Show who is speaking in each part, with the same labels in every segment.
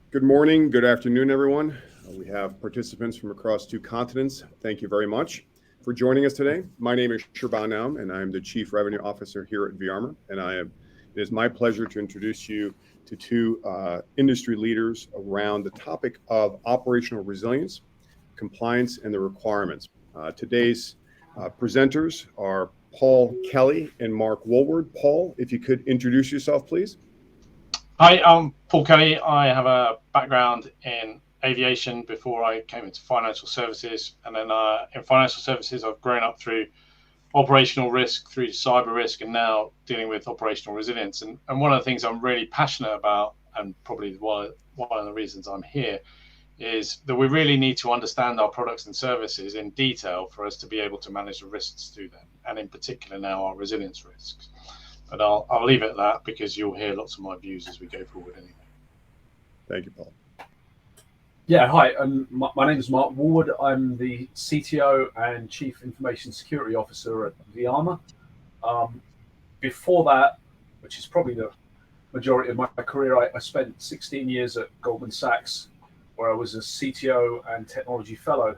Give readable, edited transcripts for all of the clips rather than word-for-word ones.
Speaker 1: Good morning, good afternoon, everyone. We have participants from across two continents. Thank you very much for joining us today. My name is Shirban Naum, and I'm the Chief Revenue Officer here at vArmour. It is my pleasure to introduce you to two industry leaders around the topic of operational resilience, compliance, and the requirements. Today's presenters are Paul Kelly and Mark Woolward. Paul, if you could introduce yourself, please.
Speaker 2: Hi, I'm Paul Kelly. I have a background in aviation before I came into financial services. And then in financial services, I've grown up through operational risk, through cyber risk, and now dealing with operational resilience. And one of the things I'm really passionate about, and probably one of the reasons I'm here, is that we really need to understand our products and services in detail for us to be able to manage the risks to them, and in particular now our resilience risks. But I'll leave it at that because you'll hear lots of my views as we go forward anyway.
Speaker 1: Thank you, Paul.
Speaker 3: Yeah, hi. My name is Mark Woolward. I'm the CTO and Chief Information Security Officer at vArmour. Before that, which is probably the majority of my career, I spent 16 years at Goldman Sachs, where I was a CTO and technology fellow.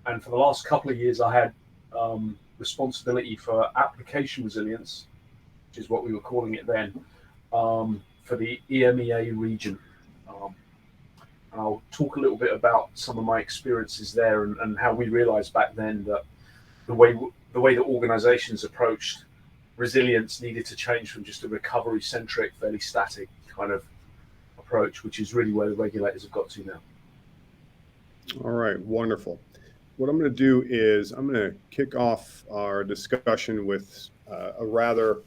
Speaker 3: And for the last couple of years, I had responsibility for application resilience, which is what we were calling it then, for the EMEA region. I'll talk a little bit about some of my experiences there and how we realized back then that the way that organizations approached resilience needed to change from just a recovery-centric, fairly static kind of approach, which is really where the regulators have got to now.
Speaker 1: All right, wonderful. What I'm going to do is I'm going to kick off our discussion with a rather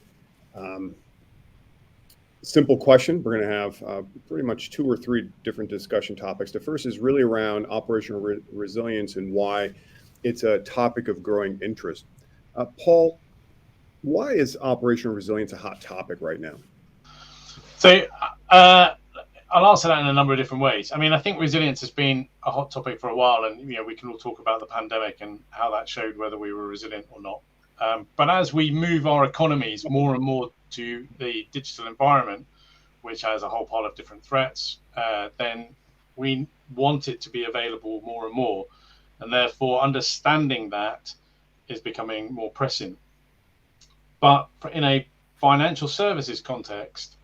Speaker 1: simple question. We're going to have pretty much two or three different discussion topics. The first is really around operational resilience and why it's a topic of growing interest. Paul, why is operational resilience a hot topic right now?
Speaker 2: So I'll answer that in a number of different ways. I mean, I think resilience has been a hot topic for a while, and we can all talk about the pandemic and how that showed whether we were resilient or not. But as we move our economies more and more to the digital environment, which has a whole pile of different threats, then we want it to be available more and more. And therefore, understanding that is becoming more pressing. But in a financial services context,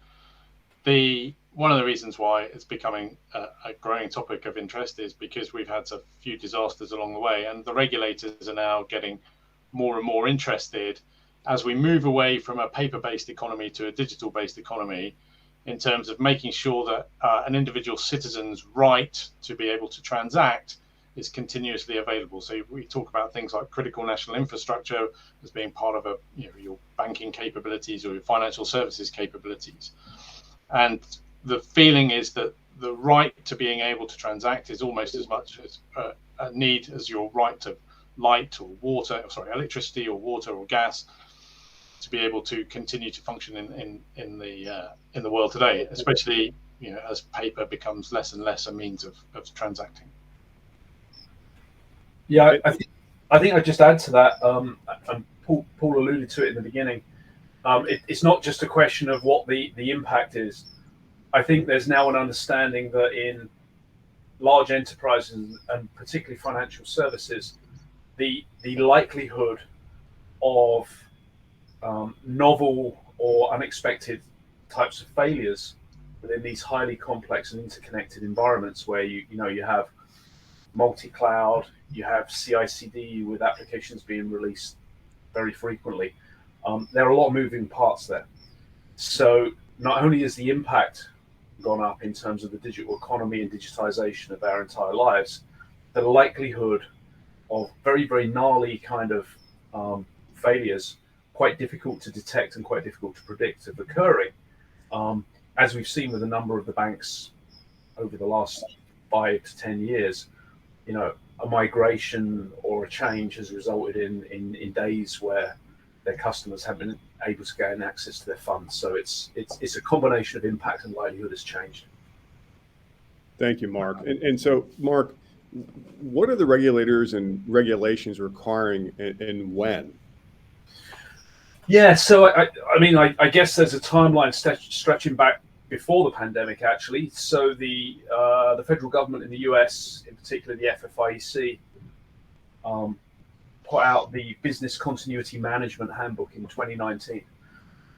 Speaker 2: one of the reasons why it's becoming a growing topic of interest is because we've had a few disasters along the way, and the regulators are now getting more and more interested as we move away from a paper-based economy to a digital-based economy, in terms of making sure that an individual citizen's right to be able to transact is continuously available. So we talk about things like critical national infrastructure as being part of your banking capabilities or your financial services capabilities. And the feeling is that the right to being able to transact is almost as much as a need as your right to electricity or water or gas, to be able to continue to function in the world today, especially as paper becomes less and less a means of transacting.
Speaker 3: Yeah, I think I'd just add to that, and Paul alluded to it in the beginning. It's not just a question of what the impact is. I think there's now an understanding that in large enterprises and particularly financial services, the likelihood of novel or unexpected types of failures within these highly complex and interconnected environments, where you have multi-cloud, you have CI/CD with applications being released very frequently. There are a lot of moving parts there. So not only is the impact gone up in terms of the digital economy and digitization of our entire lives, the likelihood of very, very gnarly kind of failures, quite difficult to detect and quite difficult to predict, of occurring, as we've seen with a number of the banks over the last 5 to 10 years. A migration or a change has resulted in days where their customers have been able to gain access to their funds. So it's a combination of impact and likelihood has changed.
Speaker 1: Thank you, Mark. And so, Mark, what are the regulators and regulations requiring, and when?
Speaker 3: Yeah, so I guess there's a timeline stretching back before the pandemic, actually. So the federal government in the US, in particular the FFIEC, put out the Business Continuity Management Handbook in 2019.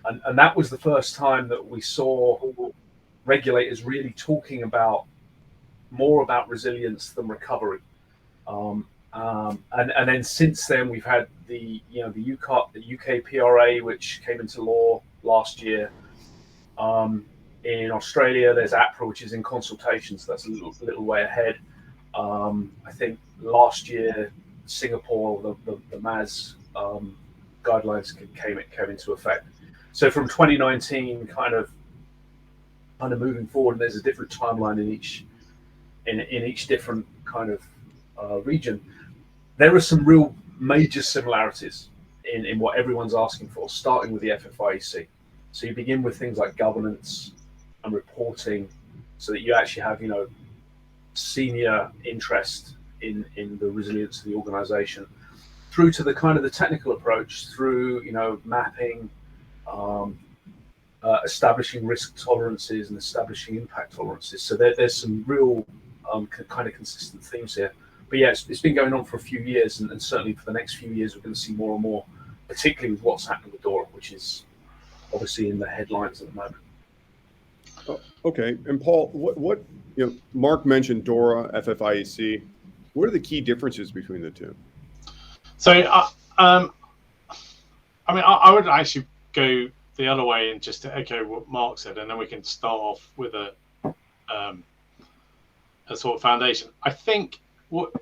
Speaker 3: And that was the first time that we saw regulators really talking more about resilience than recovery. And then since then, we've had the UK PRA, which came into law last year. In Australia, there's APRA, which is in consultation, so that's a little way ahead. I think last year, Singapore, the MAS guidelines came into effect. So from 2019, kind of moving forward, and there's a different timeline in each different kind of region. There are some real major similarities in what everyone's asking for, starting with the FFIEC. So you begin with things like governance and reporting, so that you actually have, senior interest in the resilience of the organization, through to the kind of the technical approach, through, mapping, establishing risk tolerances and establishing impact tolerances. So there's some real kind of consistent themes here. But yeah, it's been going on for a few years, and certainly for the next few years, we're going to see more and more, particularly with what's happening with DORA, which is obviously in the headlines at the moment.
Speaker 1: Okay, and Paul, what Mark mentioned DORA, FFIEC. What are the key differences between the two?
Speaker 2: So, I would actually go the other way and just to echo what Mark said, and then we can start off with a sort of foundation. I think what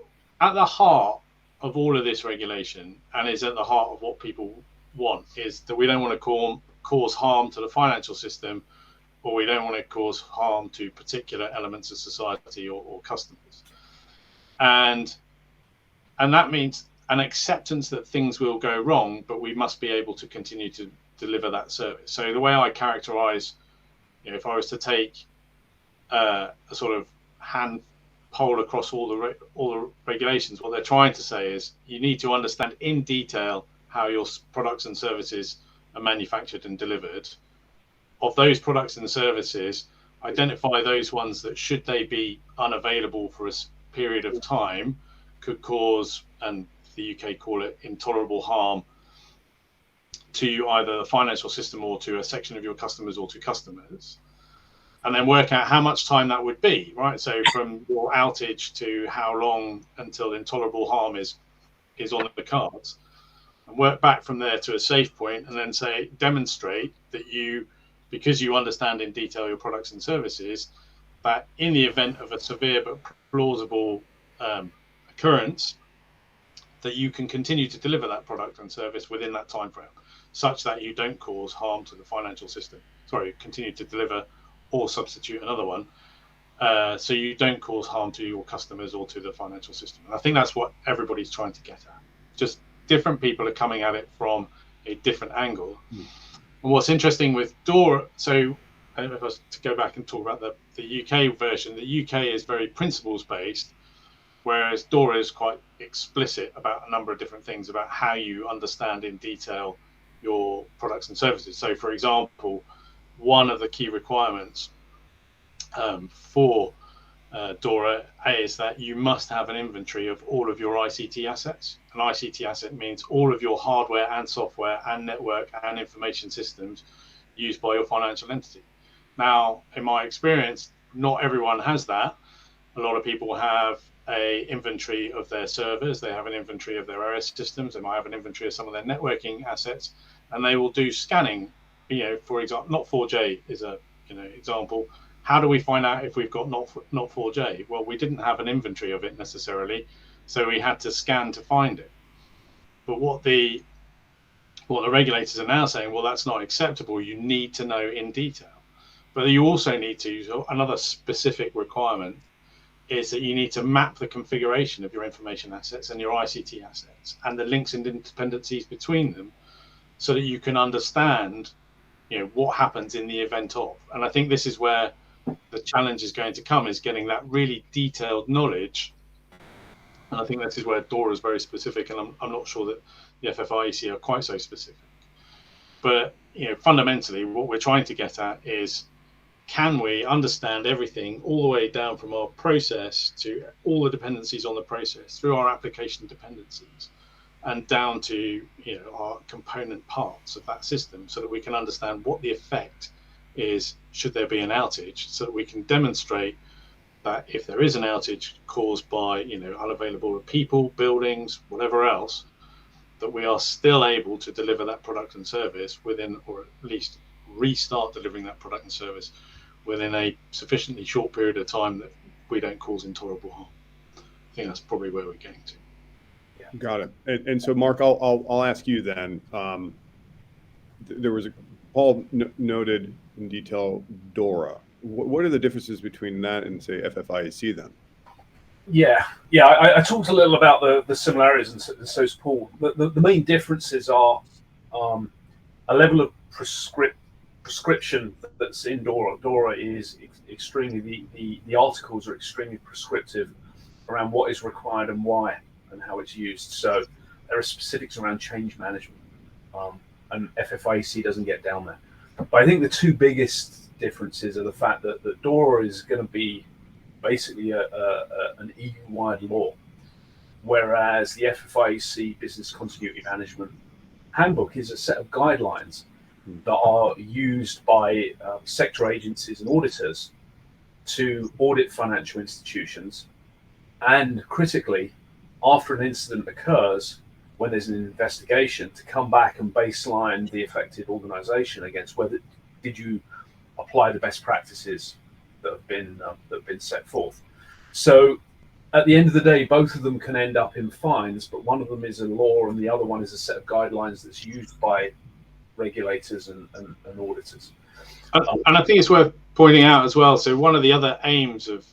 Speaker 2: at the heart of all of this regulation, and is at the heart of what people want, is that we don't want to cause harm to the financial system, or we don't want to cause harm to particular elements of society or customers. And that means an acceptance that things will go wrong, but we must be able to continue to deliver that service. So the way I characterize, if I was to take a sort of hand poll across all the regulations, what they're trying to say is you need to understand in detail how your products and services are manufactured and delivered. Of those products and services, identify those ones that, should they be unavailable for a period of time, could cause, and the UK call it, intolerable harm to either the financial system or to a section of your customers or to customers. And then work out how much time that would be, right? So from your outage to how long until intolerable harm is on the cards, and work back from there to a safe point, and then say, demonstrate that because you understand in detail your products and services, that in the event of a severe but plausible occurrence, that you can continue to deliver that product and service within that time frame, such that you don't cause harm to the financial system. Sorry, continue to deliver or substitute another one, so you don't cause harm to your customers or to the financial system. And I think that's what everybody's trying to get at. Just different people are coming at it from a different angle. And what's interesting with DORA, so I don't know if I was to go back and talk about the UK version. The UK is very principles based, whereas DORA is quite explicit about a number of different things about how you understand in detail your products and services. So, for example, one of the key requirements for DORA is that you must have an inventory of all of your ICT assets. An ICT asset means all of your hardware and software and network and information systems used by your financial entity. Now, in my experience, not everyone has that. A lot of people have an inventory of their servers, they have an inventory of their OS systems, they might have an inventory of some of their networking assets, and they will do scanning. For example, not 4J is a example. How do we find out if we've got not 4J? Well, we didn't have an inventory of it necessarily, so we had to scan to find it. But what the regulators are now saying, well, that's not acceptable. You need to know in detail. But you also need to, another specific requirement is that you need to map the configuration of your information assets and your ICT assets and the links and dependencies between them, so that you can understand what happens in the event of. And I think this is where the challenge is going to come, is getting that really detailed knowledge. And I think this is where DORA is very specific, and I'm not sure that the FFIEC are quite so specific. But fundamentally, what we're trying to get at is can we understand everything all the way down from our process to all the dependencies on the process through our application dependencies and down to our component parts of that system, so that we can understand what the effect is should there be an outage, so that we can demonstrate that if there is an outage caused by unavailable people, buildings, whatever else, that we are still able to deliver that product and service within, or at least restart delivering that product and service within a sufficiently short period of time that we don't cause intolerable harm. I think that's probably where we're getting to.
Speaker 1: Got it. And so, Mark, I'll ask you then. There was Paul noted in detail DORA. What are the differences between that and, say, FFIEC then?
Speaker 3: Yeah. I talked a little about the similarities, and so's Paul. The main differences are a level of prescription that's in DORA. DORA is extremely, the articles are extremely prescriptive around what is required and why and how it's used. So there are specifics around change management, and FFIEC doesn't get down there. But I think the two biggest differences are the fact that DORA is going to be basically an EU-wide law, whereas the FFIEC Business Continuity Management Handbook is a set of guidelines that are used by sector agencies and auditors to audit financial institutions, and critically, after an incident occurs, when there's an investigation, to come back and baseline the affected organization against whether did you apply the best practices that have been set forth. So at the end of the day, both of them can end up in fines, but one of them is a law and the other one is a set of guidelines that's used by regulators and auditors.
Speaker 2: And I think it's worth pointing out as well, so one of the other aims of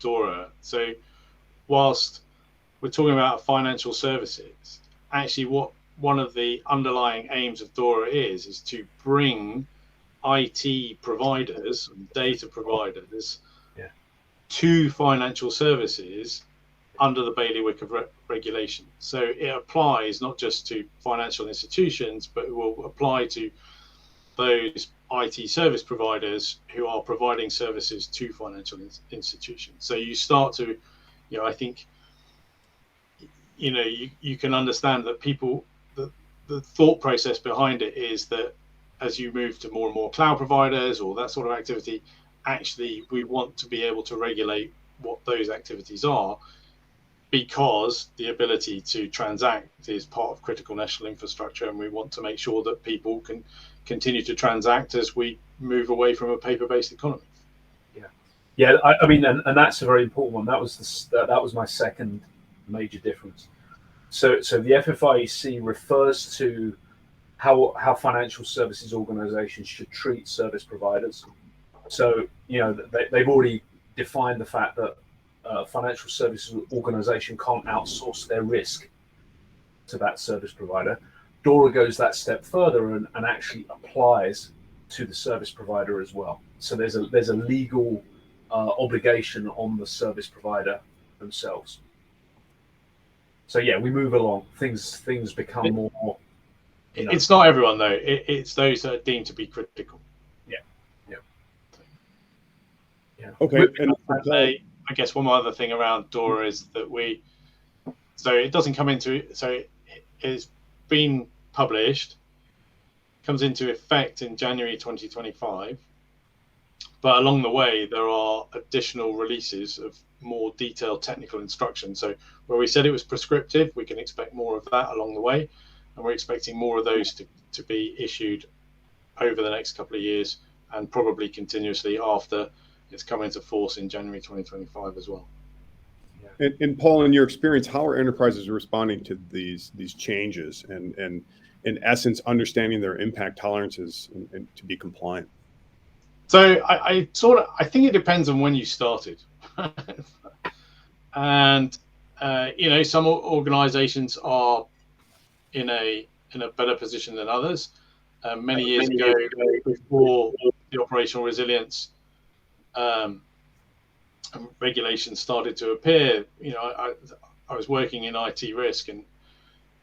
Speaker 2: DORA, so whilst we're talking about financial services, actually what one of the underlying aims of DORA is to bring IT providers and data providers to financial services under the bailiwick of regulation. So it applies not just to financial institutions, but it will apply to those IT service providers who are providing services to financial institutions. So you start to, I think, you can understand that people, the thought process behind it is that as you move to more and more cloud providers or that sort of activity, actually we want to be able to regulate what those activities are, because the ability to transact is part of critical national infrastructure, and we want to make sure that people can continue to transact as we move away from a paper-based economy.
Speaker 3: Yeah. I mean, and that's a very important one. That was my second major difference. So the FFIEC refers to how financial services organizations should treat service providers. So, they've already defined the fact that a financial services organization can't outsource their risk to that service provider. DORA goes that step further and actually applies to the service provider as well. So there's a legal obligation on the service provider themselves. So yeah, we move along. Things become more.
Speaker 2: It's not everyone though. It's those that are deemed to be critical.
Speaker 3: Yeah.
Speaker 1: Okay. And
Speaker 2: I guess one other thing around DORA is that so it doesn't come into, so it's been published, comes into effect in January 2025, but along the way there are additional releases of more detailed technical instruction. So where we said it was prescriptive, we can expect more of that along the way, and we're expecting more of those to be issued over the next couple of years, and probably continuously after it's come into force in January 2025 as well.
Speaker 1: And Paul, in your experience, how are enterprises responding to these changes and in essence understanding their impact tolerances and to be compliant?
Speaker 2: So I think it depends on when you started. And some organizations are in a better position than others. Many years ago, before the operational resilience regulations started to appear, I was working in IT risk, and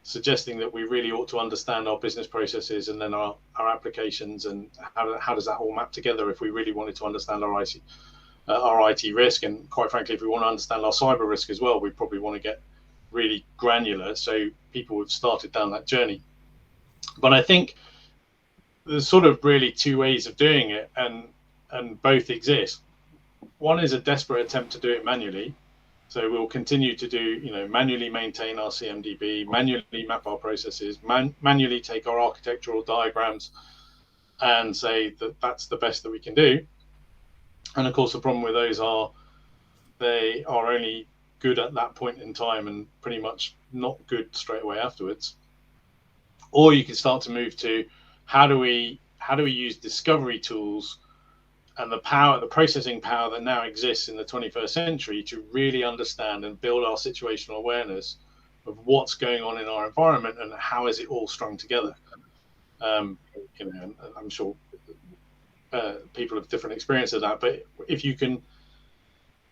Speaker 2: suggesting that we really ought to understand our business processes and then our applications, and how does that all map together if we really wanted to understand our IT risk. And quite frankly, if we want to understand our cyber risk as well, we probably want to get really granular. So people have started down that journey. But I think there's sort of really two ways of doing it, and both exist. One is a desperate attempt to do it manually. So we'll continue to do, manually maintain our CMDB, manually map our processes, manually take our architectural diagrams and say that that's the best that we can do. And of course, the problem with those are they are only good at that point in time and pretty much not good straight away afterwards. Or you can start to move to how do we use discovery tools and the processing power that now exists in the 21st century to really understand and build our situational awareness of what's going on in our environment and how is it all strung together. I'm sure people have different experience of that, but if you can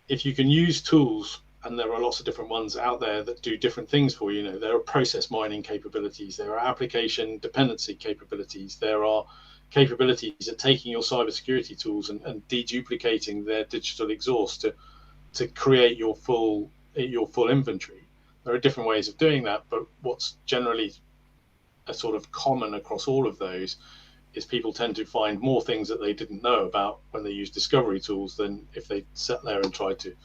Speaker 2: use tools, and there are lots of different ones out there that do different things for you. There are process mining capabilities, there are application dependency capabilities, there are capabilities at taking your cybersecurity tools and deduplicating their digital exhaust to create your full inventory. There are different ways of doing that, but what's generally a sort of common across all of those is people tend to find more things that they didn't know about when they use discovery tools than if they sat there and tried to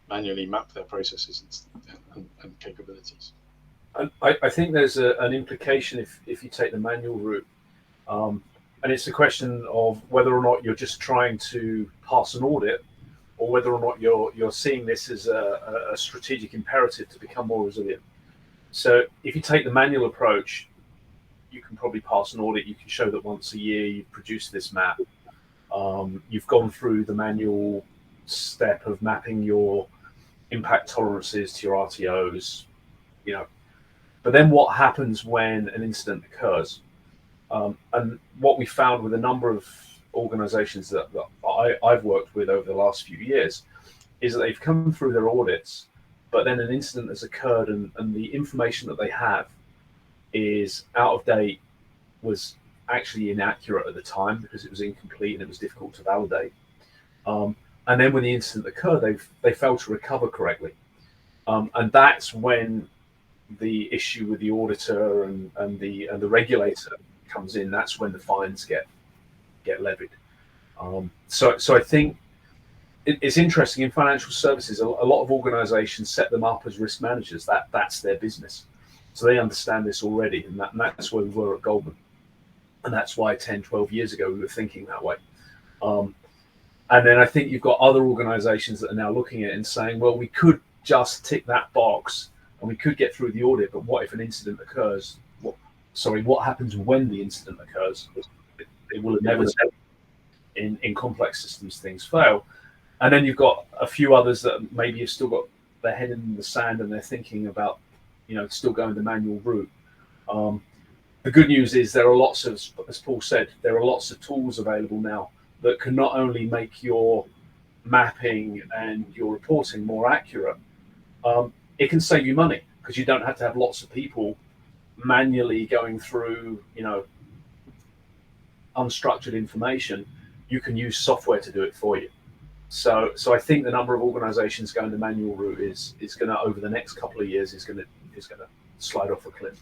Speaker 2: manually map their processes and capabilities.
Speaker 3: I think there's an implication if you take the manual route. And it's a question of whether or not you're just trying to pass an audit, or whether or not you're seeing this as a strategic imperative to become more resilient. So if you take the manual approach, you can probably pass an audit. You can show that once a year you've produced this map. You've gone through the manual step of mapping your impact tolerances to your RTOs, But then what happens when an incident occurs? And what we found with a number of organizations that I've worked with over the last few years is that they've come through their audits, but then an incident has occurred and the information that they have is out of date, was actually inaccurate at the time because it was incomplete and it was difficult to validate. And then when the incident occurred, they failed to recover correctly. And that's when the issue with the auditor and the regulator comes in. That's when the fines get levied. So I think it's interesting in financial services. A lot of organizations set them up as risk managers. That's their business. So they understand this already, and that's where we were at Goldman. And that's why 10, 12 years ago, we were thinking that way. And then I think you've got other organizations that are now looking at it and saying, well, we could just tick that box and we could get through the audit, but what if an incident occurs? What happens when the incident occurs? It will inevitably, in complex systems, things fail. And then you've got a few others that maybe have still got their head in the sand and they're thinking about, still going the manual route. The good news is there are lots of, as Paul said, there are lots of tools available now that can not only make your mapping and your reporting more accurate, it can save you money because you don't have to have lots of people manually going through, unstructured information. You can use software to do it for you. So I think the number of organizations going the manual route is going to, over the next couple of years, is going to slide off a cliff.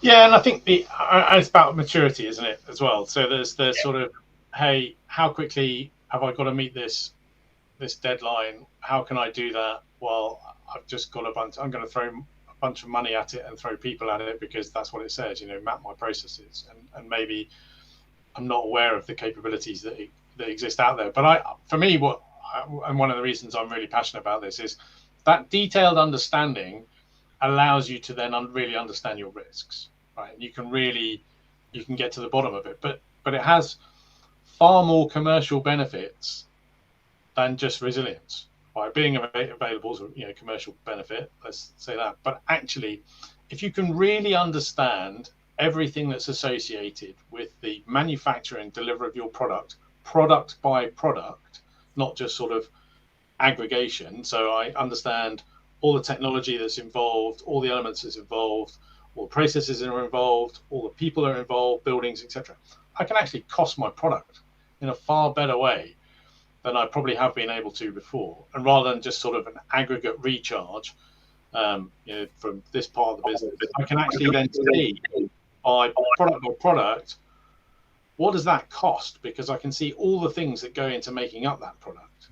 Speaker 2: Yeah, and I think it's about maturity, isn't it, as well? So there's sort of, hey, how quickly have I got to meet this deadline? How can I do that? Well, I've just got I'm going to throw a bunch of money at it and throw people at it because that's what it says, map my processes. And maybe I'm not aware of the capabilities that exist out there. But for me, and one of the reasons I'm really passionate about this is that detailed understanding allows you to then really understand your risks, right? And you can get to the bottom of it, but it has far more commercial benefits than just resilience. By being available as a commercial benefit, let's say that. But actually, if you can really understand everything that's associated with the manufacture and delivery of your product by product, not just sort of aggregation. So I understand all the technology that's involved, all the elements that's involved, all the processes that are involved, all the people that are involved, buildings, etc., I can actually cost my product in a far better way than I probably have been able to before. And rather than just sort of an aggregate recharge, from this part of the business, I can actually then see by product, what does that cost? Because I can see all the things that go into making up that product.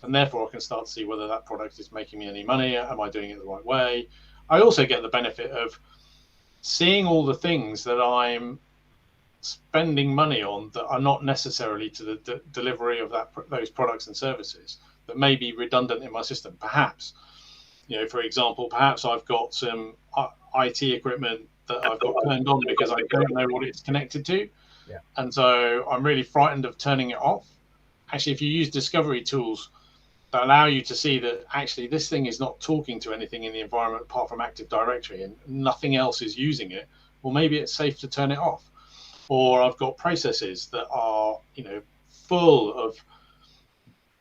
Speaker 2: And therefore I can start to see whether that product is making me any money. Am I doing it the right way? I also get the benefit of seeing all the things that I'm spending money on that are not necessarily to the delivery of those products and services, that may be redundant in my system. Perhaps, for example, perhaps I've got some IT equipment that I've got turned on because I don't know what it's connected to.
Speaker 3: Yeah.
Speaker 2: And so I'm really frightened of turning it off. Actually, if you use discovery tools that allow you to see that actually this thing is not talking to anything in the environment apart from Active Directory and nothing else is using it, well, maybe it's safe to turn it off. Or I've got processes that are, full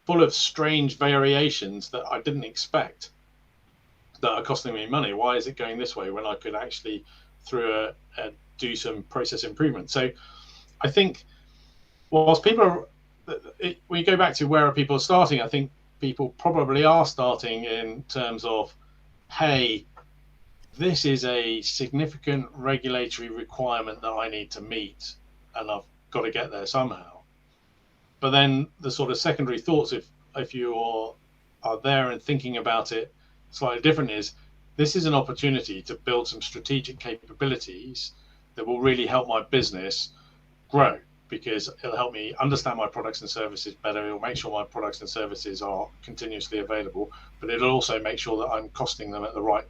Speaker 2: of strange variations that I didn't expect, that are costing me money. Why is it going this way when I could actually, through do some process improvement? So I think whilst when you go back to where are people starting, I think people probably are starting in terms of, hey, this is a significant regulatory requirement that I need to meet, and I've got to get there somehow. But then the sort of secondary thoughts, if you are there and thinking about it slightly different, is this is an opportunity to build some strategic capabilities that will really help my business grow, because it'll help me understand my products and services better. It'll make sure my products and services are continuously available, but it'll also make sure that I'm costing them at the right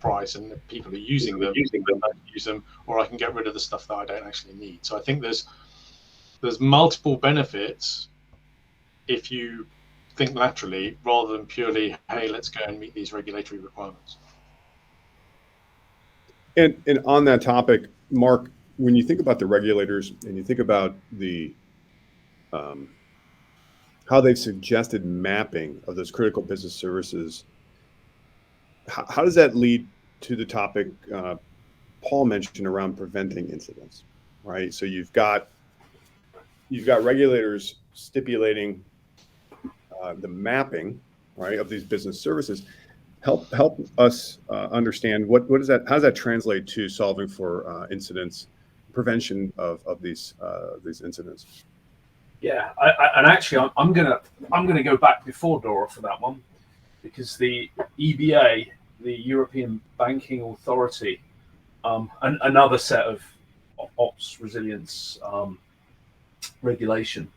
Speaker 2: price and the people are using them, use them, or I can get rid of the stuff that I don't actually need. So I think there's multiple benefits if you think laterally rather than purely, hey, let's go and meet these regulatory requirements.
Speaker 1: And on that topic, Mark, when you think about the regulators and you think about the how they've suggested mapping of those critical business services, how does that lead to the topic Paul mentioned around preventing incidents, right? So you've got regulators stipulating the mapping, right, of these business services. Help us understand what is that? How does that translate to solving for incidents, prevention of these incidents?
Speaker 3: Yeah, and actually, I'm gonna go back before DORA for that one, because the EBA, the European Banking Authority, another set of ops resilience regulation,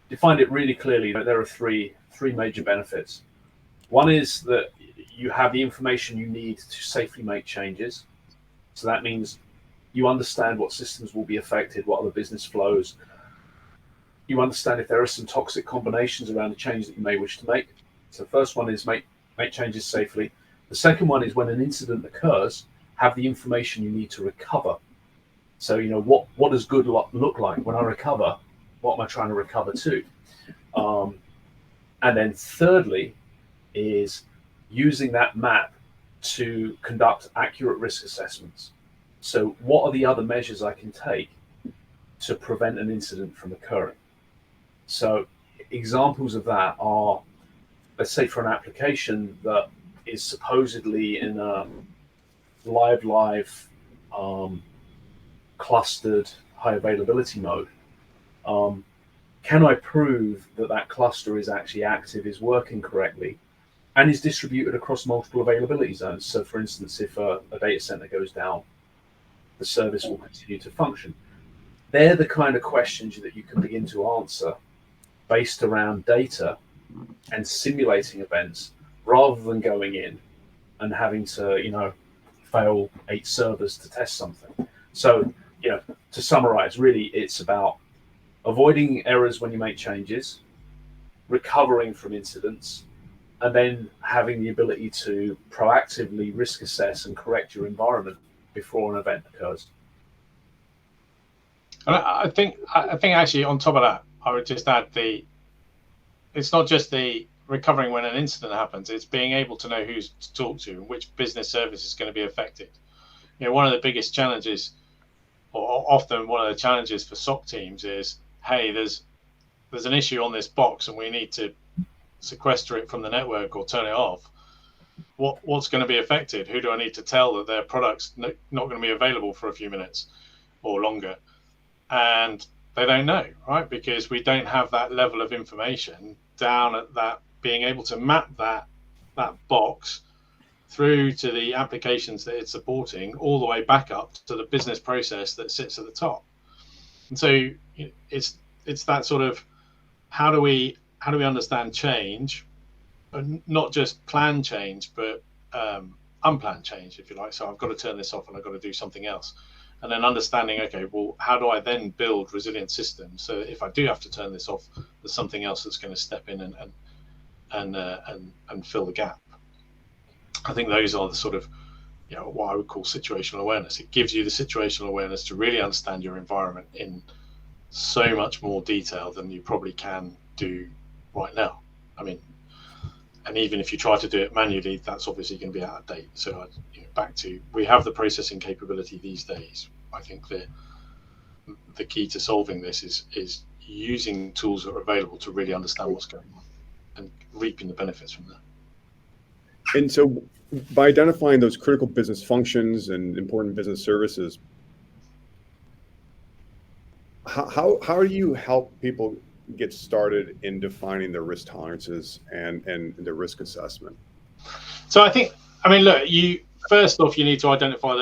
Speaker 3: defined it really clearly that there are three major benefits. One is that you have the information you need to safely make changes. So that means you understand what systems will be affected, what are the business flows. You understand if there are some toxic combinations around the change that you may wish to make. So the first one is make changes safely. The second one is when an incident occurs, have the information you need to recover. So, what does good look like when I recover? What am I trying to recover to? And then thirdly is using that map to conduct accurate risk assessments. So what are the other measures I can take to prevent an incident from occurring? So examples of that are, let's say for an application that is supposedly in a live clustered high availability mode, can I prove that cluster is actually active, is working correctly, and is distributed across multiple availability zones? So for instance, if a data center goes down, the service will continue to function. They're the kind of questions that you can begin to answer based around data and simulating events, rather than going in and having to, fail 8 servers to test something. So, to summarize, really, it's about avoiding errors when you make changes, recovering from incidents, and then having the ability to proactively risk assess and correct your environment before an event occurs.
Speaker 2: And I think actually on top of that, I would just add it's not just the recovering when an incident happens, it's being able to know who to talk to and which business service is going to be affected. one of the biggest challenges, or often one of the challenges for SOC teams is, hey, there's an issue on this box and we need to sequester it from the network or turn it off. What's going to be affected? Who do I need to tell that their product's not going to be available for a few minutes or longer? And they don't know, right? Because we don't have that level of information down at that, being able to map that box through to the applications that it's supporting, all the way back up to the business process that sits at the top. And so it's that sort of, how do we understand change, and not just planned change, but unplanned change, if you like. So I've got to turn this off and I've got to do something else. And then understanding, okay, well, how do I then build resilient systems so that if I do have to turn this off, there's something else that's going to step in and fill the gap. I think those are the sort of, what I would call situational awareness. It gives you the situational awareness to really understand your environment in so much more detail than you probably can do right now. I mean, and even if you try to do it manually, that's obviously going to be out of date. So back to, we have the processing capability these days. I think the key to solving this is using tools that are available to really understand what's going on and reaping the benefits from that.
Speaker 1: And so by identifying those critical business functions and important business services, how do you help people get started in defining their risk tolerances and the risk assessment?
Speaker 2: So look, first off, you need to identify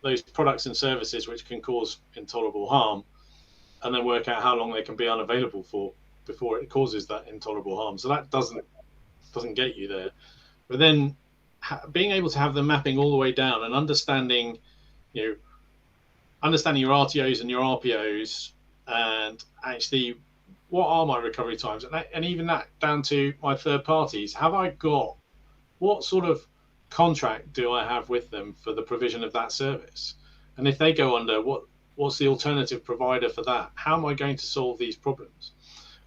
Speaker 2: those products and services which can cause intolerable harm, and then work out how long they can be unavailable for before it causes that intolerable harm. So that doesn't get you there. But then being able to have the mapping all the way down and understanding your RTOs and your RPOs, and actually what are my recovery times, and even that down to my third parties. What sort of contract do I have with them for the provision of that service? And if they go under, what's the alternative provider for that? How am I going to solve these problems?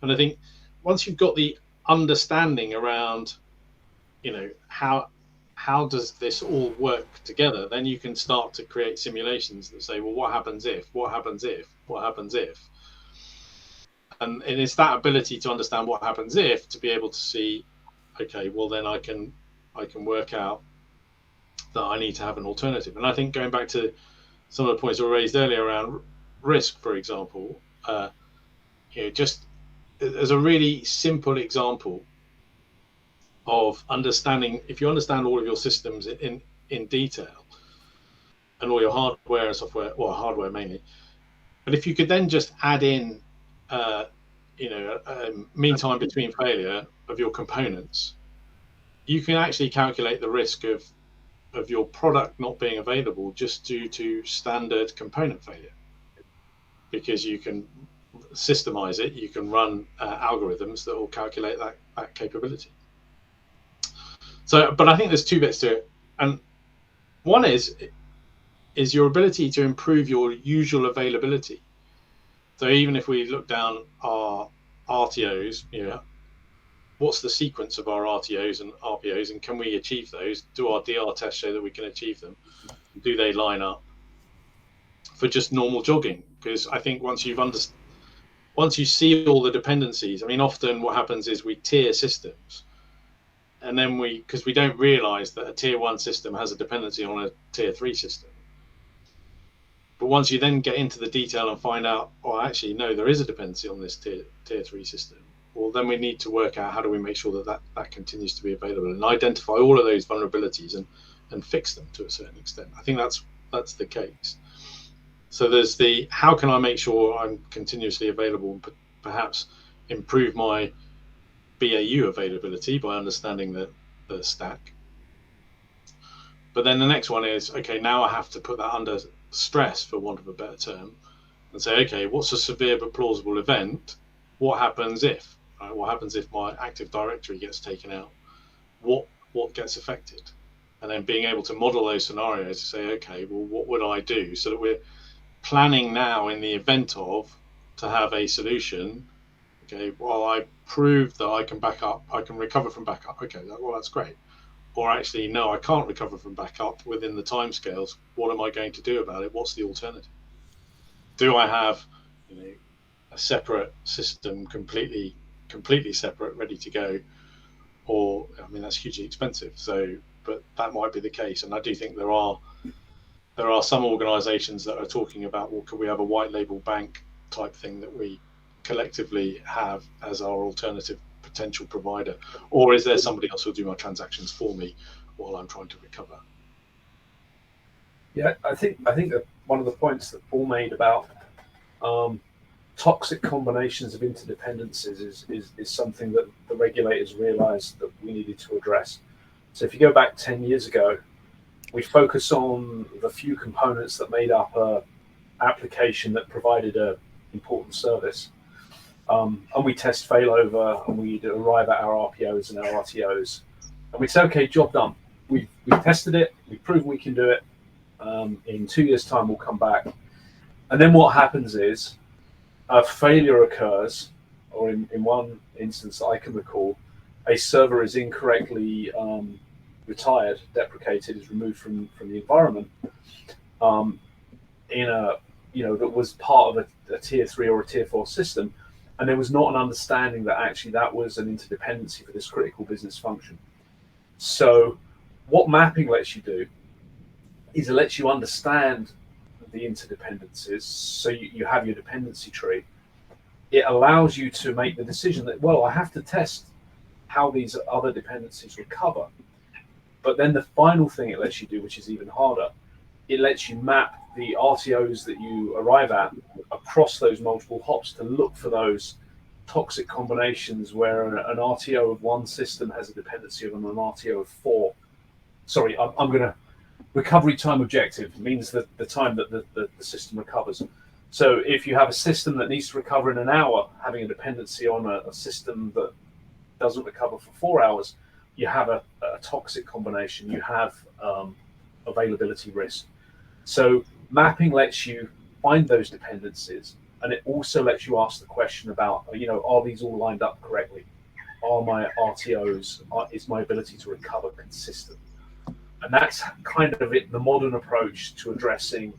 Speaker 2: And I think once you've got the understanding around, how does this all work together, then you can start to create simulations that say, well, what happens if, and it's that ability to understand what happens if, to be able to see, okay, well, then I can work out that I need to have an alternative. And I think going back to some of the points that were raised earlier around risk, for example, just as a really simple example of understanding, if you understand all of your systems in detail, and all your hardware and software, well, hardware mainly, but if you could then just add in mean time between failure of your components, you can actually calculate the risk of your product not being available just due to standard component failure, because you can systemize it, you can run algorithms that will calculate that capability. So, but I think there's two bits to it, and one is your ability to improve your usual availability. So even if we look down our RTOs, what's the sequence of our RTOs and RPOs, and can we achieve those? Do our DR tests show that we can achieve them? Do they line up for just normal jogging? Because I think once you see all the dependencies, often what happens is we tier systems, and then because we don't realize that a tier 1 system has a dependency on a tier 3 system. But once you then get into the detail and find out, oh, actually, no, there is a dependency on this tier 3 system, well, then we need to work out how do we make sure that continues to be available, and identify all of those vulnerabilities and fix them to a certain extent. I think that's the case. So there's how can I make sure I'm continuously available, and perhaps improve my BAU availability by understanding the stack. But then the next one is, okay, now I have to put that under stress, for want of a better term, and say, okay, what's a severe but plausible event? What happens if? Right? What happens if my Active Directory gets taken out? What gets affected? And then being able to model those scenarios to say, okay, well, what would I do, so that we're planning now in the event of to have a solution. Okay, well, I proved that I can back up, I can recover from backup. Okay, well, that's great. or actually, no, I can't recover from backup within the timescales. What am I going to do about it? What's the alternative? Do I have, a separate system, completely separate, ready to go? Or, that's hugely expensive. So, but that might be the case. And I do think there are some organizations that are talking about, well, could we have a white label bank type thing that we collectively have as our alternative potential provider? Or is there somebody else who'll do my transactions for me while I'm trying to recover?
Speaker 3: Yeah, I think that one of the points that Paul made about toxic combinations of interdependencies is something that the regulators realized that we needed to address. So if you go back 10 years ago, we focus on the few components that made up a application that provided a important service. And we test failover, and we'd arrive at our RPOs and our RTOs. And we'd say, okay, job done. We've tested it, we've proven we can do it. In 2 years' time, we'll come back. And then what happens is a failure occurs, or in one instance I can recall, a server is incorrectly retired, deprecated, is removed from the environment that was part of a tier 3 or a tier 4 system, and there was not an understanding that actually that was an interdependency for this critical business function. So what mapping lets you do is it lets you understand the interdependencies, so you have your dependency tree. It allows you to make the decision that, well, I have to test how these other dependencies recover. But then the final thing it lets you do, which is even harder, it lets you map the RTOs that you arrive at across those multiple hops to look for those toxic combinations where an RTO of one system has a dependency of an RTO of 4. Sorry, I'm going to... Recovery time objective means that the time that the system recovers. So if you have a system that needs to recover in an hour, having a dependency on a system that doesn't recover for 4 hours, you have a toxic combination. You have availability risk. So mapping lets you find those dependencies, and it also lets you ask the question about, are these all lined up correctly? Are my RTOs, is my ability to recover consistent? And that's kind of the modern approach to addressing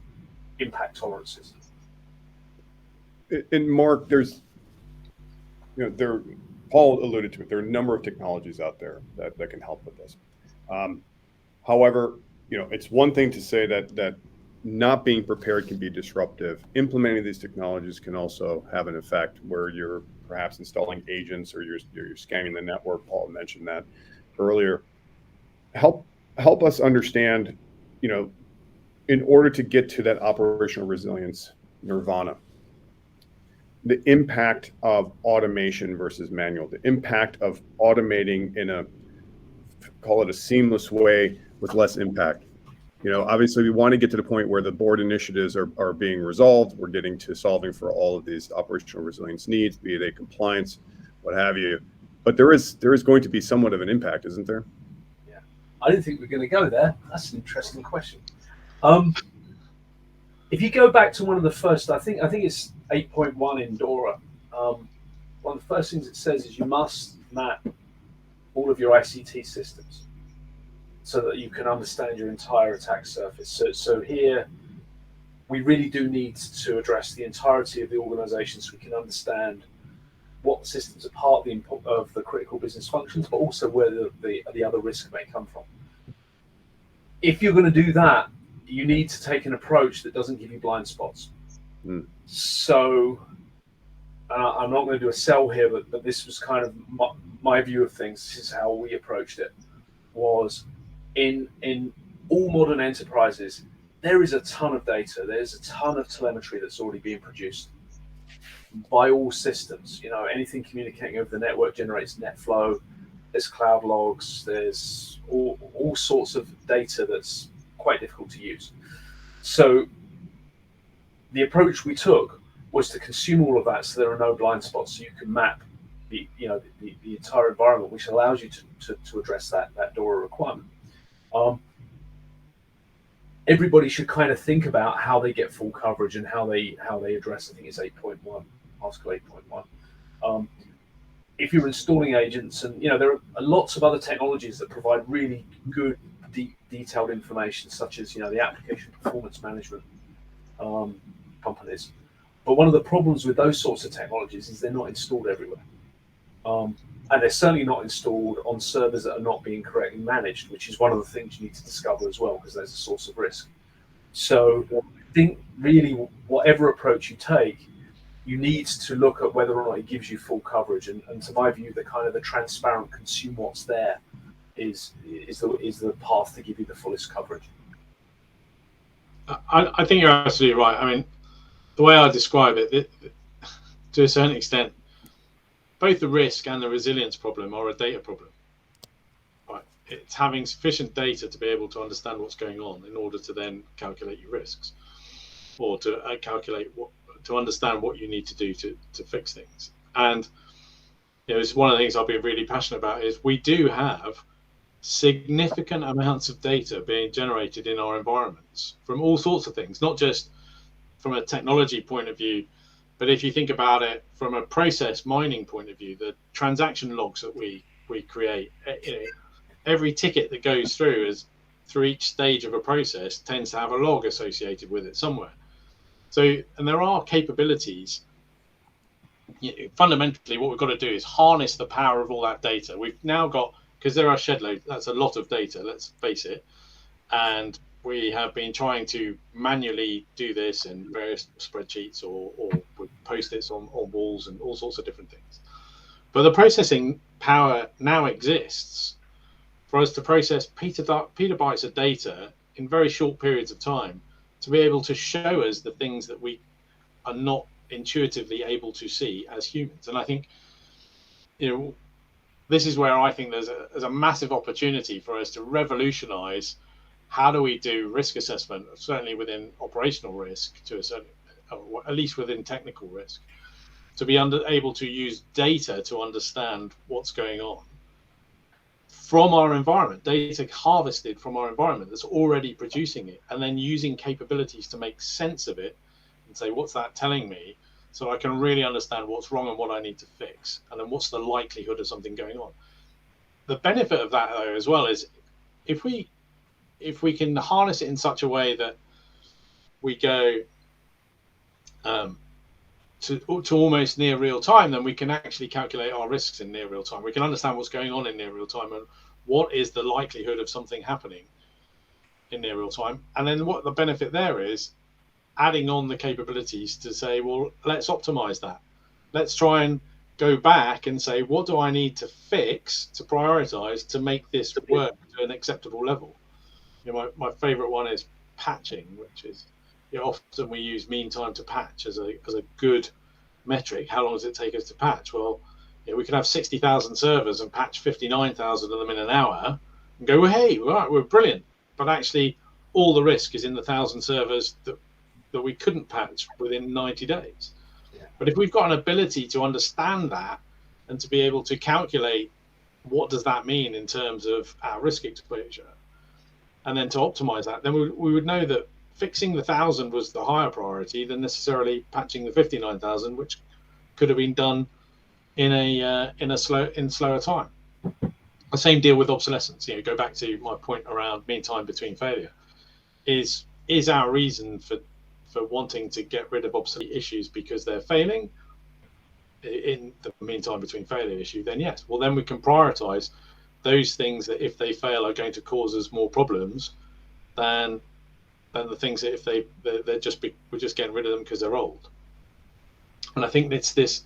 Speaker 3: impact tolerances.
Speaker 1: And Mark, Paul alluded to it. There are a number of technologies out there that can help with this. However, it's one thing to say that not being prepared can be disruptive. Implementing these technologies can also have an effect where you're perhaps installing agents or you're scanning the network. Paul mentioned that earlier. Help us understand, in order to get to that operational resilience nirvana, the impact of automation versus manual, the impact of automating in call it a seamless way with less impact. Obviously we want to get to the point where the board initiatives are being resolved. We're getting to solving for all of these operational resilience needs, be they compliance, what have you. But there is going to be somewhat of an impact, isn't there?
Speaker 3: I didn't think we were going to go there. That's an interesting question. If you go back to one of the first, I think it's 8.1 in DORA. One of the first things it says is you must map all of your ICT systems so that you can understand your entire attack surface. So here, we really do need to address the entirety of the organization so we can understand what systems are part of the critical business functions, but also where the other risks may come from. If you're going to do that, you need to take an approach that doesn't give you blind spots. So I'm not going to do a sell here, but this was kind of my view of things. This is how we approached it. Was in all modern enterprises, there is a ton of data. There's a ton of telemetry that's already being produced by all systems. Anything communicating over the network generates net flow. There's cloud logs. There's all sorts of data that's quite difficult to use. So the approach we took was to consume all of that, so there are no blind spots. So you can map the entire environment, which allows you to address that DORA requirement. Everybody should kind of think about how they get full coverage and how they address. I think it's 8.1, Article 8.1. if you're installing agents, and there are lots of other technologies that provide really good, deep, detailed information, such as the application performance management companies. But one of the problems with those sorts of technologies is they're not installed everywhere, and they're certainly not installed on servers that are not being correctly managed, which is one of the things you need to discover as well, because there's a source of risk. So I think really, whatever approach you take, you need to look at whether or not it gives you full coverage. And to my view, the transparent consume what's there is the path to give you the fullest coverage.
Speaker 2: I think you're absolutely right. I mean, the way I describe it, to a certain extent, both the risk and the resilience problem are a data problem. Right? It's having sufficient data to be able to understand what's going on in order to then calculate your risks, or to to understand what you need to do to fix things. And it's one of the things I'll be really passionate about is we do have significant amounts of data being generated in our environments from all sorts of things, not just from a technology point of view, but if you think about it from a process mining point of view, the transaction logs that we create, every ticket that goes through each stage of a process tends to have a log associated with it somewhere. So, and there are capabilities. Fundamentally, what we've got to do is harness the power of all that data. We've now got, because there are shed loads, that's a lot of data, let's face it. And we have been trying to manually do this in various spreadsheets or with Post-its on walls and all sorts of different things. But the processing power now exists for us to process petabytes of data in very short periods of time to be able to show us the things that we are not intuitively able to see as humans. And I think, this is where I think there's a massive opportunity for us to revolutionize how do we do risk assessment, certainly within operational risk to a certain, or at least within technical risk, to be able to use data to understand what's going on from our environment, data harvested from our environment that's already producing it, and then using capabilities to make sense of it and say, what's that telling me? So I can really understand what's wrong and what I need to fix, and then what's the likelihood of something going on. The benefit of that, though, as well, is if we can harness it in such a way that we go to almost near real time, then we can actually calculate our risks in near real time. We can understand what's going on in near real time and what is the likelihood of something happening in near real time. And then what the benefit there is, adding on the capabilities to say, well, let's optimize that. Let's try and go back and say, what do I need to fix, to prioritize, to make this work to an acceptable level? My favorite one is patching, which is, often we use mean time to patch as a good metric. How long does it take us to patch? Well, we can have 60,000 servers and patch 59,000 of them in an hour and go, well, hey, right, we're brilliant. But actually, all the risk is in the 1,000 servers that we couldn't patch within 90 days. Yeah. But if we've got an ability to understand that and to be able to calculate what does that mean in terms of our risk exposure, and then to optimize that, then we would know that fixing the 1,000 was the higher priority than necessarily patching the 59,000, which could have been done in slower time. The same deal with obsolescence. Go back to my point around mean time between failure. Is our reason for wanting to get rid of obsolete issues because they're failing in the mean time between failure issue? Then yes. Well, then we can prioritize those things that if they fail are going to cause us more problems than the things that if we're just getting rid of them because they're old. And I think it's these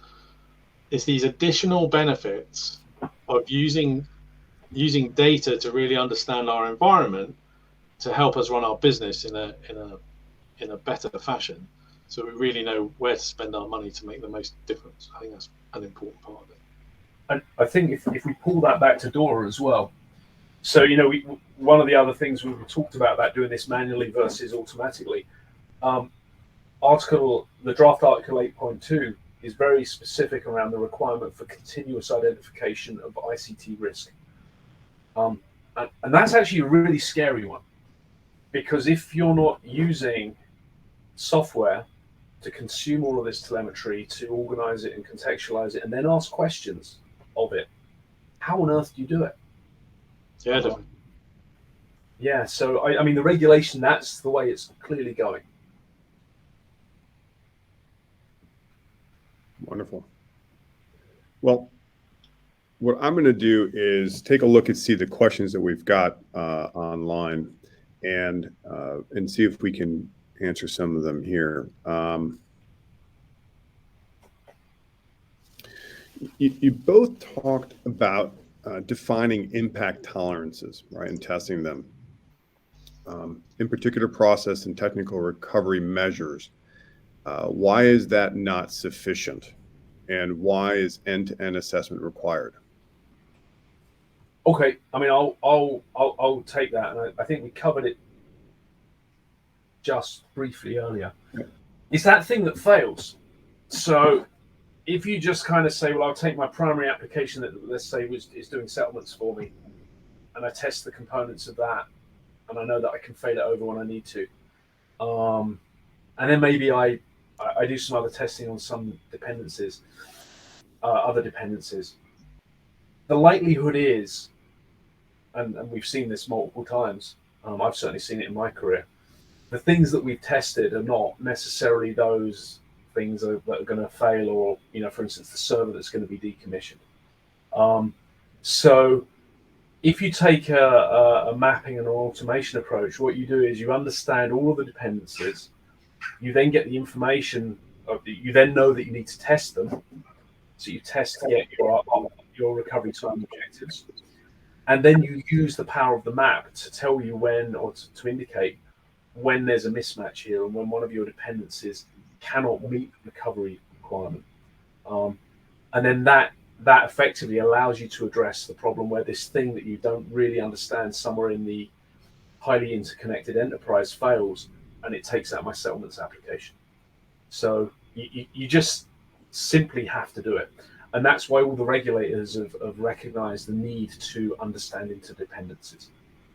Speaker 2: additional benefits of using data to really understand our environment to help us run our business in a better fashion, so we really know where to spend our money to make the most difference. I think that's an important part of it.
Speaker 3: And I think if we pull that back to DORA as well, so one of the other things we talked about doing this manually versus automatically, the draft article 8.2 is very specific around the requirement for continuous identification of ICT risk, and that's actually a really scary one, because if you're not using software to consume all of this telemetry, to organize it and contextualize it, and then ask questions, of it. How on earth do you do it?
Speaker 2: Yeah, definitely.
Speaker 3: Yeah, so I mean, the regulation, that's the way it's clearly going.
Speaker 1: Wonderful. Well, what I'm going to do is take a look and see the questions that we've got online, and see if we can answer some of them here. You both talked about defining impact tolerances, right, and testing them. In particular, process and technical recovery measures. Why is that not sufficient? And why is end-to-end assessment required?
Speaker 3: Okay, I mean, I'll take that, and I think we covered it just briefly earlier.
Speaker 1: Yeah.
Speaker 3: It's that thing that fails. So if you just kind of say, well, I'll take my primary application that, let's say, is doing settlements for me, and I test the components of that, and I know that I can fail it over when I need to, and then maybe I do some other testing on some dependencies, other dependencies. The likelihood is, and we've seen this multiple times, I've certainly seen it in my career, the things that we've tested are not necessarily those things that are going to fail, or, you know, for instance, the server that's going to be decommissioned. So if you take a mapping and an automation approach, what you do is you understand all of the dependencies, you then get the information, you then know that you need to test them. So you test to get your recovery time objectives. And then you use the power of the map to tell you when, or to indicate when there's a mismatch here, and when one of your dependencies cannot meet the recovery requirement. And then that effectively allows you to address the problem where this thing that you don't really understand somewhere in the highly interconnected enterprise fails, and it takes out my settlements application. So you just simply have to do it. And that's why all the regulators have recognized the need to understand interdependencies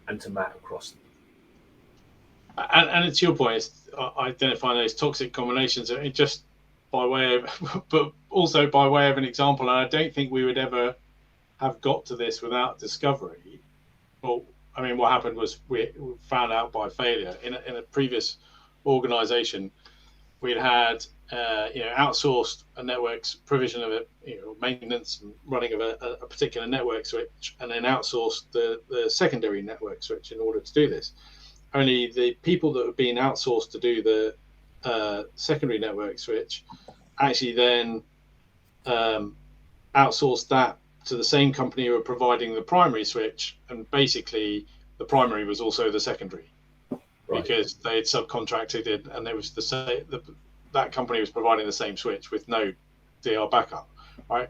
Speaker 3: and to map across them.
Speaker 2: And it's your point, it's identifying those toxic combinations, just by way of, but also by way of an example. And I don't think we would ever have got to this without discovery. Well, I mean, what happened was we found out by failure in a previous organization. We'd had outsourced a network's provision of maintenance and running of a particular network switch, and then outsourced the secondary network switch in order to do this. Only the people that have been outsourced to do the secondary network switch actually then outsourced that to the same company who were providing the primary switch, and basically the primary was also the secondary. Right. Because they had subcontracted it, and it was that company was providing the same switch with no DR backup, right?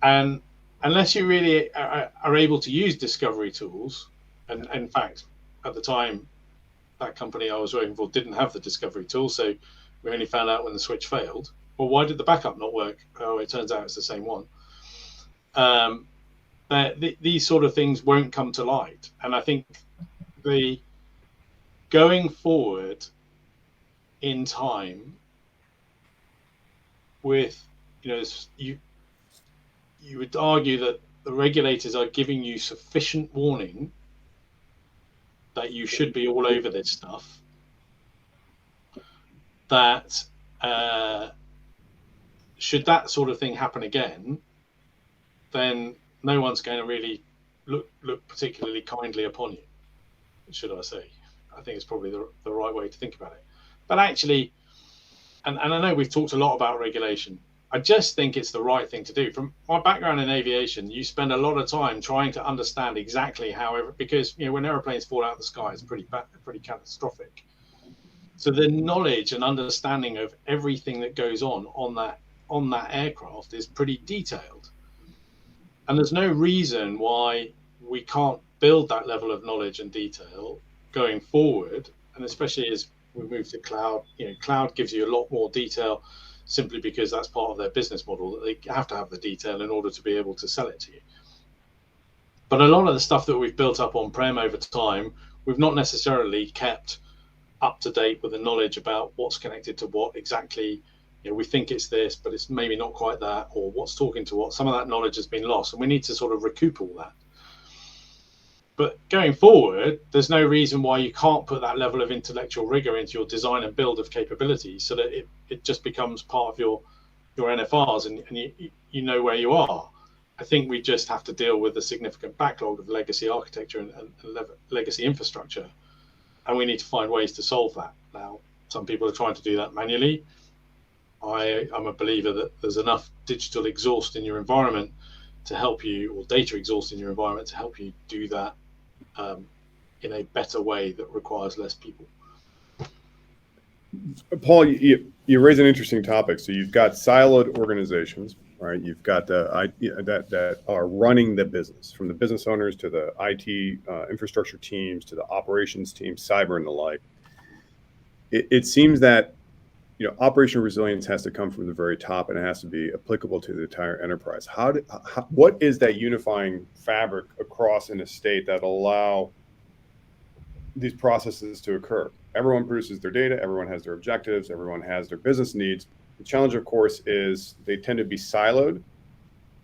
Speaker 2: And unless you really are able to use discovery tools, and in fact, at the time, that company I was working for didn't have the discovery tool, so we only found out when the switch failed. Well, why did the backup not work? Oh, it turns out it's the same one. These sort of things won't come to light, and I think going forward in time with, you would argue that the regulators are giving you sufficient warning that you should be all over this stuff, that should that sort of thing happen again, then no one's going to really look particularly kindly upon you, should I say. I think it's probably the right way to think about it. But actually, and I know we've talked a lot about regulation, I just think it's the right thing to do. From my background in aviation, you spend a lot of time trying to understand exactly how, because when airplanes fall out of the sky, it's pretty catastrophic. So the knowledge and understanding of everything that goes on that aircraft is pretty detailed. And there's no reason why we can't build that level of knowledge and detail going forward, and especially as we move to cloud. Cloud gives you a lot more detail, simply because that's part of their business model, that they have to have the detail in order to be able to sell it to you. But a lot of the stuff that we've built up on-prem over time, we've not necessarily kept up to date with the knowledge about what's connected to what exactly, we think it's this, but it's maybe not quite that, or what's talking to what. Some of that knowledge has been lost, and we need to sort of recoup all that. But going forward, there's no reason why you can't put that level of intellectual rigor into your design and build of capabilities, so that it just becomes part of your NFRs, and you know where you are. I think we just have to deal with the significant backlog of legacy architecture and legacy infrastructure, and we need to find ways to solve that. Now, some people are trying to do that manually. I'm a believer that there's enough digital exhaust in your environment to help you, or data exhaust in your environment to help you do that in a better way that requires less people.
Speaker 1: Paul, you raise an interesting topic. So you've got siloed organizations, right? You've got that are running the business, from the business owners to the IT infrastructure teams to the operations teams, cyber and the like. It seems that operational resilience has to come from the very top, and it has to be applicable to the entire enterprise. What is that unifying fabric across an estate that allow these processes to occur? Everyone produces their data, everyone has their objectives, everyone has their business needs. The challenge, of course, is they tend to be siloed.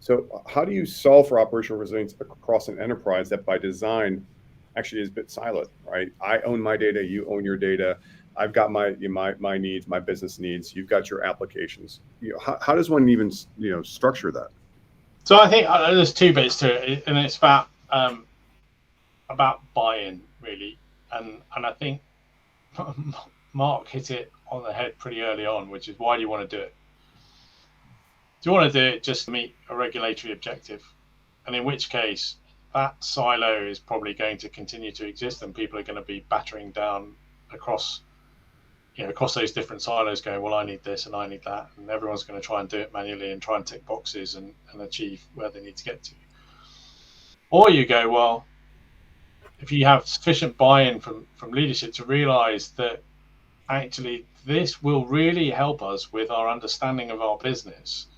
Speaker 1: So how do you solve for operational resilience across an enterprise that by design actually is a bit siloed, right? I own my data, you own your data. I've got my needs, my business needs. You've got your applications. How does one even structure that?
Speaker 2: So I think there's two bits to it, and it's about buy-in really, and I think Mark hit it on the head pretty early on, which is, why do you want to do it? Do you want to do it just to meet a regulatory objective? And in which case, that silo is probably going to continue to exist, and people are going to be battering down across those different silos, going, well, I need this and I need that, and everyone's going to try and do it manually and try and tick boxes and achieve where they need to get to. Or you go, well, if you have sufficient buy-in from leadership to realize that actually this will really help us with our understanding of our business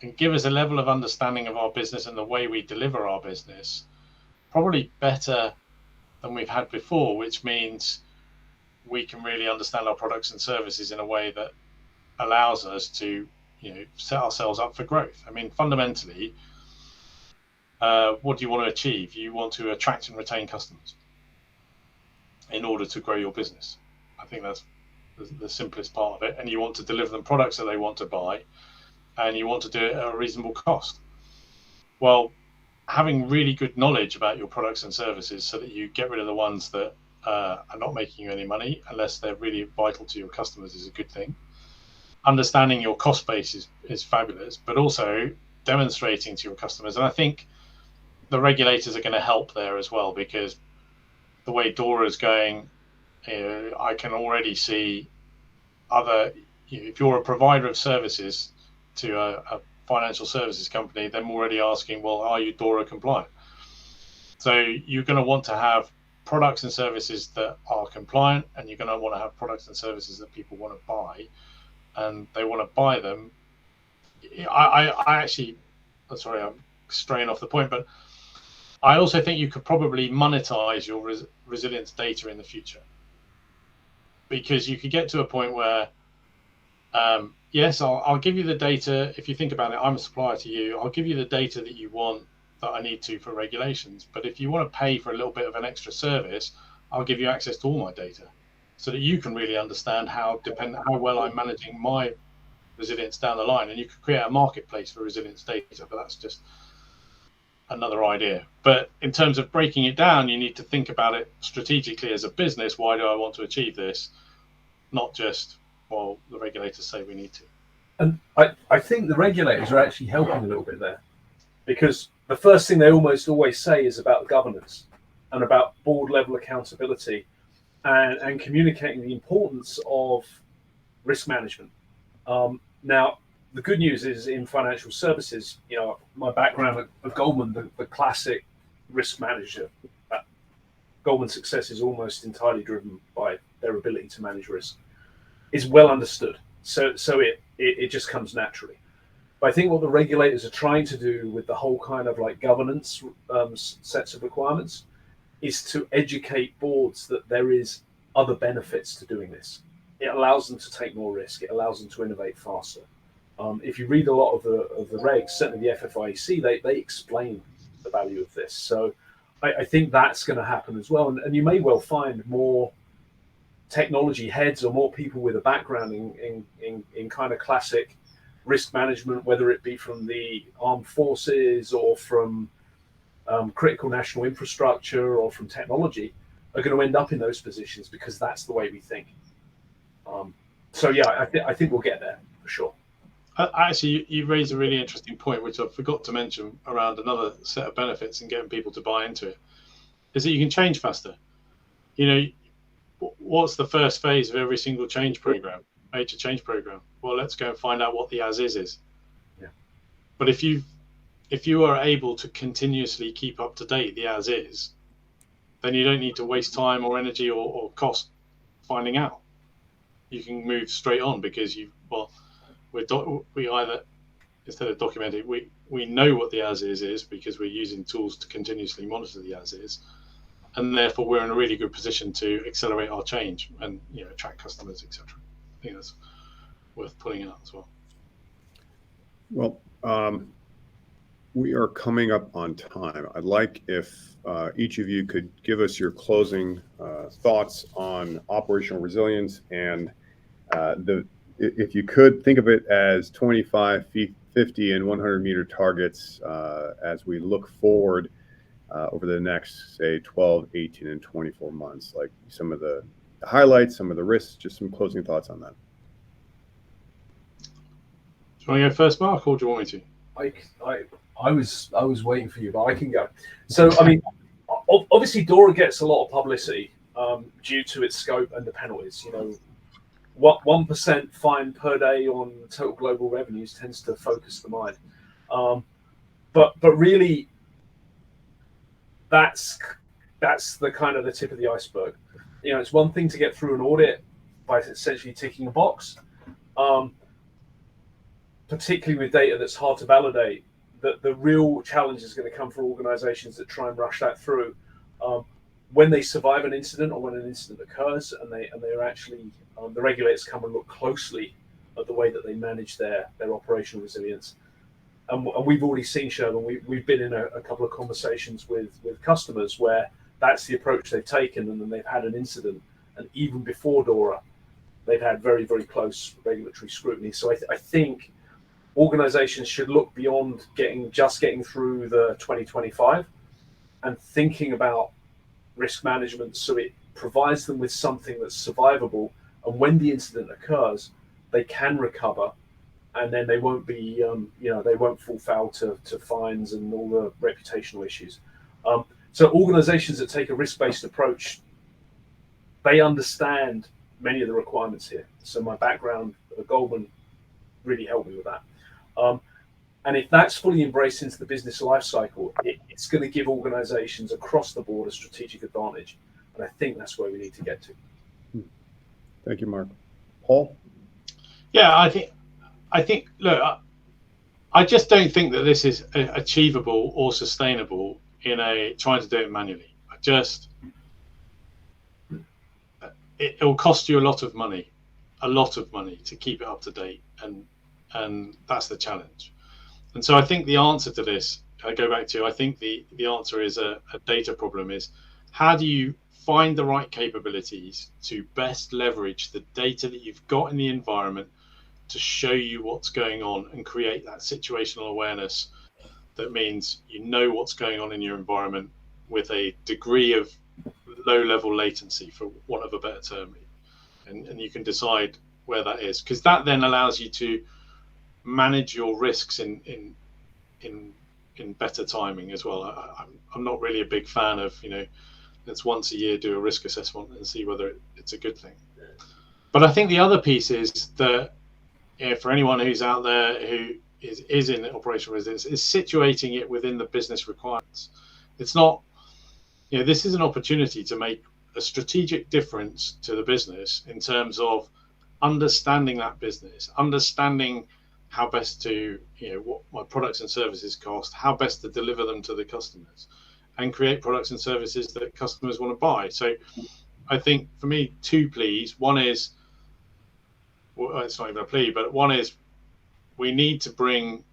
Speaker 2: and give us a level of understanding of our business and the way we deliver our business probably better than we've had before, which means we can really understand our products and services in a way that allows us to set ourselves up for growth. I mean, fundamentally, what do you want to achieve? You want to attract and retain customers in order to grow your business. I think that's the simplest part of it. And you want to deliver them products that they want to buy, and you want to do it at a reasonable cost. Well, having really good knowledge about your products and services so that you get rid of the ones that are not making you any money unless they're really vital to your customers is a good thing. Understanding your cost base is fabulous, but also demonstrating to your customers. And I think the regulators are going to help there as well, because the way DORA is going, I can already see if you're a provider of services to a financial services company, they're already asking, well, are you DORA compliant? So you're going to want to have products and services that are compliant, and you're going to want to have products and services that people want to buy, and they want to buy them. I actually, sorry, I'm straying off the point, but I also think you could probably monetize your resilience data in the future, because you could get to a point where, yes, I'll give you the data. If you think about it, I'm a supplier to you. I'll give you the data that you want, that I need to for regulations. But if you want to pay for a little bit of an extra service, I'll give you access to all my data, so that you can really understand how well I'm managing my resilience down the line. And you could create a marketplace for resilience data, but that's just another idea. But in terms of breaking it down, you need to think about it strategically as a business. Why do I want to achieve this? Not just, well, the regulators say we need to.
Speaker 3: And I think the regulators are actually helping a little bit there, because the first thing they almost always say is about governance and about board level accountability and communicating the importance of risk management. Now, the good news is, in financial services, my background at Goldman, the classic risk manager, Goldman's success is almost entirely driven by their ability to manage risk, is well understood. So it just comes naturally. But I think what the regulators are trying to do with the whole kind of like governance sets of requirements is to educate boards that there is other benefits to doing this. it allows them to take more risk. It allows them to innovate faster. If you read a lot of the regs, certainly the FFIEC, they explain the value of this. So I think that's going to happen as well. And you may well find more technology heads or more people with a background in kind of classic risk management, whether it be from the armed forces or from critical national infrastructure or from technology, are going to end up in those positions because that's the way we think. So yeah, I think we'll get there for sure.
Speaker 2: Actually, you raised a really interesting point, which I forgot to mention around another set of benefits and getting people to buy into it, is that you can change faster. You know, what's the first phase of every single change program, major change program? Well, let's go and find out what the as is.
Speaker 3: Yeah.
Speaker 2: But if you are able to continuously keep up to date the as is, then you don't need to waste time or energy or cost finding out. You can move straight on because we either, instead of documenting, we know what the as is because we're using tools to continuously monitor the as is, and therefore we're in a really good position to accelerate our change and attract customers, etc. I think that's worth putting out as well.
Speaker 1: Well, we are coming up on time. I'd like if each of you could give us your closing thoughts on operational resilience, and if you could think of it as 25 feet, 50 and 100 meter targets as we look forward over the next, say, 12, 18 and 24 months, like some of the highlights, some of the risks, just some closing thoughts on that.
Speaker 2: Do you want to go first, Mark, or do you want me
Speaker 3: to? I was waiting for you, but I can go. So, I mean, obviously DORA gets a lot of publicity due to its scope and the penalties. You know, what 1% fine per day on total global revenues tends to focus the mind. But really, that's the kind of the tip of the iceberg. You know, it's one thing to get through an audit by essentially ticking a box, particularly with data that's hard to validate. The real challenge is going to come for organizations that try and rush that through when they survive an incident or when an incident occurs, and they're actually the regulators come and look closely at the way that they manage their operational resilience. And we've already seen, Sherman, we've been in a couple of conversations with customers where that's the approach they've taken, and then they've had an incident, and even before DORA, they've had very, very close regulatory scrutiny. So I think organizations should look beyond getting through the 2025 and thinking about risk management so it provides them with something that's survivable, and when the incident occurs, they can recover, and then they won't be, they won't fall foul to fines and all the reputational issues. So organizations that take a risk-based approach, they understand many of the requirements here. So my background at Goldman really helped me with that. And if that's fully embraced into the business life cycle, it's going to give organizations across the board a strategic advantage. And I think that's where we need to get to.
Speaker 1: Thank you, Mark. Paul?
Speaker 2: Yeah, I think, look, I just don't think that this is achievable or sustainable in trying to do it manually. It will cost you a lot of money to keep it up to date. And that's the challenge. And so I think the answer to this, I go back to, I think the answer is a data problem. Is how do you find the right capabilities to best leverage the data that you've got in the environment to show you what's going on and create that situational awareness that means you know what's going on in your environment with a degree of low level latency, for want of a better term, and you can decide where that is, because that then allows you to manage your risks in better timing as well. I'm not really a big fan of, let's once a year do a risk assessment and see whether it's a good thing. But I think the other piece is that for anyone who's out there who is in operational resilience, is situating it within the business requirements. It's not, this is an opportunity to make a strategic difference to the business in terms of understanding that business, understanding how best to, what my products and services cost, how best to deliver them to the customers, and create products and services that customers want to buy. So I think for me, two pleas. One is well, it's not even a plea, but one is we need to bring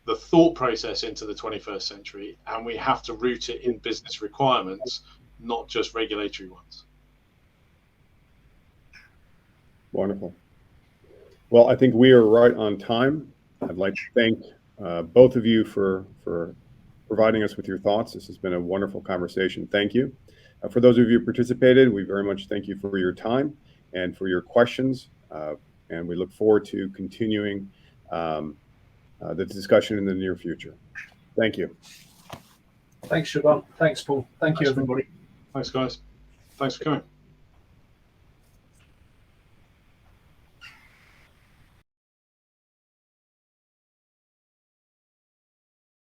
Speaker 2: the thought process into the 21st century, and we have to root it in business requirements, not just regulatory ones.
Speaker 1: Wonderful. Well, I think we are right on time. I'd like to thank both of you for providing us with your thoughts. This has been a wonderful conversation. Thank you. For those of you who participated, we very much thank you for your time and for your questions. And we look forward to continuing the discussion in the near future. Thank you.
Speaker 3: Thanks, Siobhan. Thanks, Paul. Thank you, everybody.
Speaker 2: Thanks, guys. Thanks for coming.